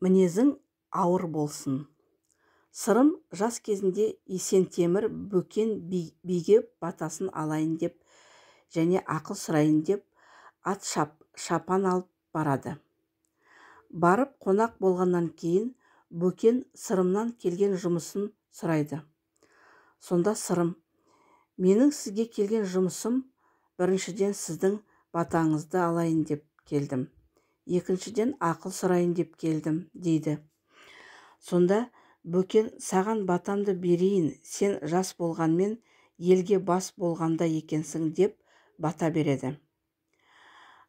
мінезің ауыр болсын. Сырым жас кезінде Есентемір Бөкен биге батасын алайын деп және ақыл сұрайын деп ат шапан алып барады. Барып қонақ болғаннан кейін Бөкен Сырымнан келген жұмысын сұрайды. Сонда Сырым: менің сізге келген жұмысым біріншіден сіздің батаңызды алайын деп келдім. Екіншіден ақыл сұрайын деп келдім, дейді. Сонда Бөкен: саған батамды берейін, сен жас болғанмен елге бас болғанда екенсің деп бата береді.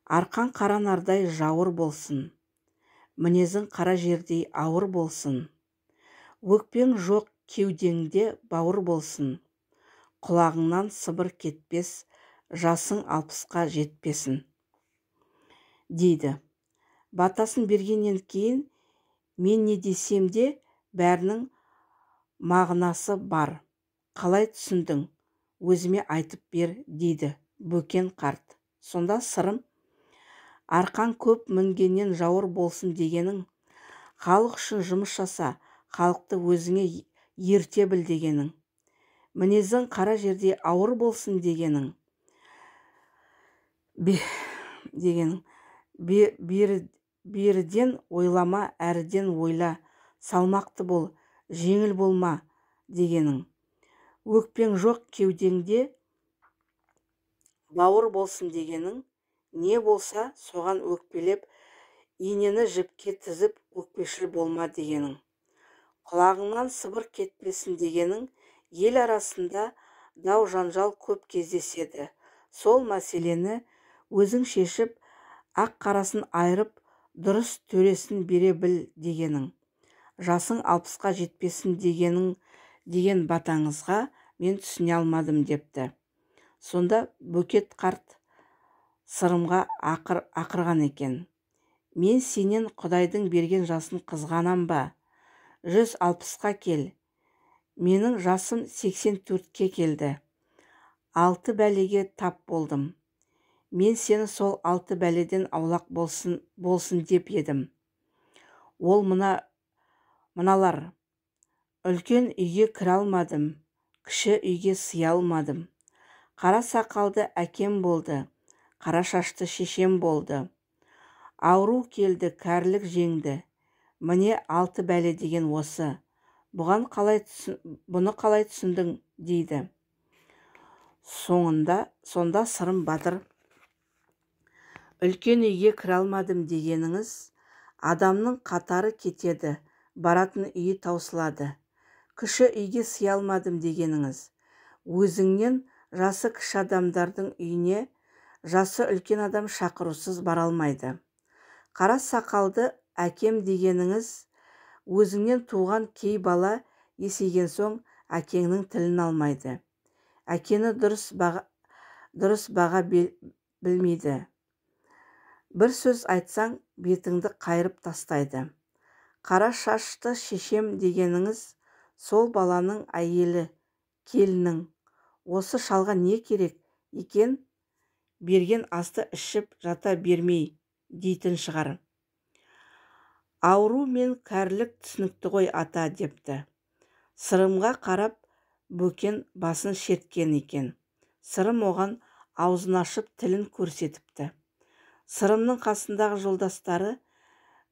Арқан қара нардай жауыр болсын, мінезің қара жердей ауыр болсын. Өкпең жоқ кеудеңде бауыр болсын, құлағыңнан сыбыр кетпес, жасың 60-қа жетпесін, дейді. Батасын бергеннен кейін мен не десем де бәрінің мағынасы бар. Қалай түсіндің? Өзіме айтып бер, дейді Бөкен қарт. Сонда Сырым: арқан көп мінгеннен жауыр болсын дегенің, халық үшін жұмыс жаса, халықты өзіңе ерте біл дегенің. Мінезің қара жердей ауыр болсын дегенің. Беріден ойлама, әріден ойла, салмақты бол, жеңіл болма дегенің. Өкпең жоқ кеудеңде бауыр болсын дегенің. Не болса соған өкпелеп, инені жіпке тізіп өкпешіл болма дегенің. Құлағыңнан сыбыр кетпесін дегенің. Ел арасында дау жанжал көп кездеседі. Сол мәселені өзің шешіп, ақ қарасын айырып, дұрыс төресін бере біл дегенің. Жасың 60-қа жетпесін деген батаңызға мен түсіне алмадым, депті. Сонда Бөкет қарт Сырымға ақырған екен: мен сенен Құдайдың берген жасын қызғанам ба? 160-қа кел. Менің жасым 84-ке келді. 6 бәлеге тап болдым. Мен сені сол 6 бәледен аулақ болсын деп едім. Ол мыналар: үлкен үйге кіре алмадым, кіші үйге сыя алмадым. Қара сақалды әкем болды, қара шашты шешем болды. Ауру келді, кәрілік жеңді. Міне 6 бәле деген осы. Бұны қалай түсіндің, дейді. Сонда Сырым батыр: үлкен үйге кіре алмадым дегеніңіз, адамның қатары кетеді, баратын үйі таусылады. Кіші үйге сыя алмадым дегеніңіз, өзіңнен жасы кіші адамдардың үйіне жасы үлкен адам шақырусыз бара алмайды. Қара сақалды әкем дегеніңіз, өзіңнен туған кей бала есейген соң әкеңнің тілін алмайды. Әкені дұрыс баға білмейді. Бір сөз айтсаң, бетіңді қайырып тастайды. Қара шашты шешем дегеніңіз, сол баланың әйелі, келінің. Осы шалға не керек екен? Берген асты ішіп жата бермей, дейтін шығар. Ауру мен кәрілік түсінікті ғой ата, депті. Сырымға қарап Бөкен басын шерткен екен. Сырым оған аузын ашып тілін көрсетіпті. Сырымның қасындағы жолдастары: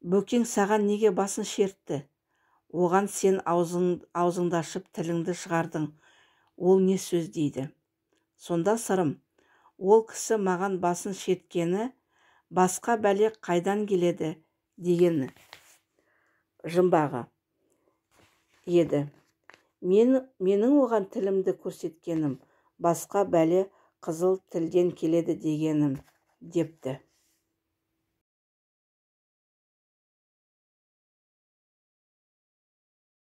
Бөкен саған неге басын шертті? Оған сен аузыңды ашып тіліңді шығардың. Ол не сөз, дейді. Сонда Сырым: ол кісі маған басын шерткені басқа бәле қайдан келеді деген жұмбағы еді. Менің оған тілімді көрсеткенім басқа бәле қызыл тілден келеді дегенім, депті.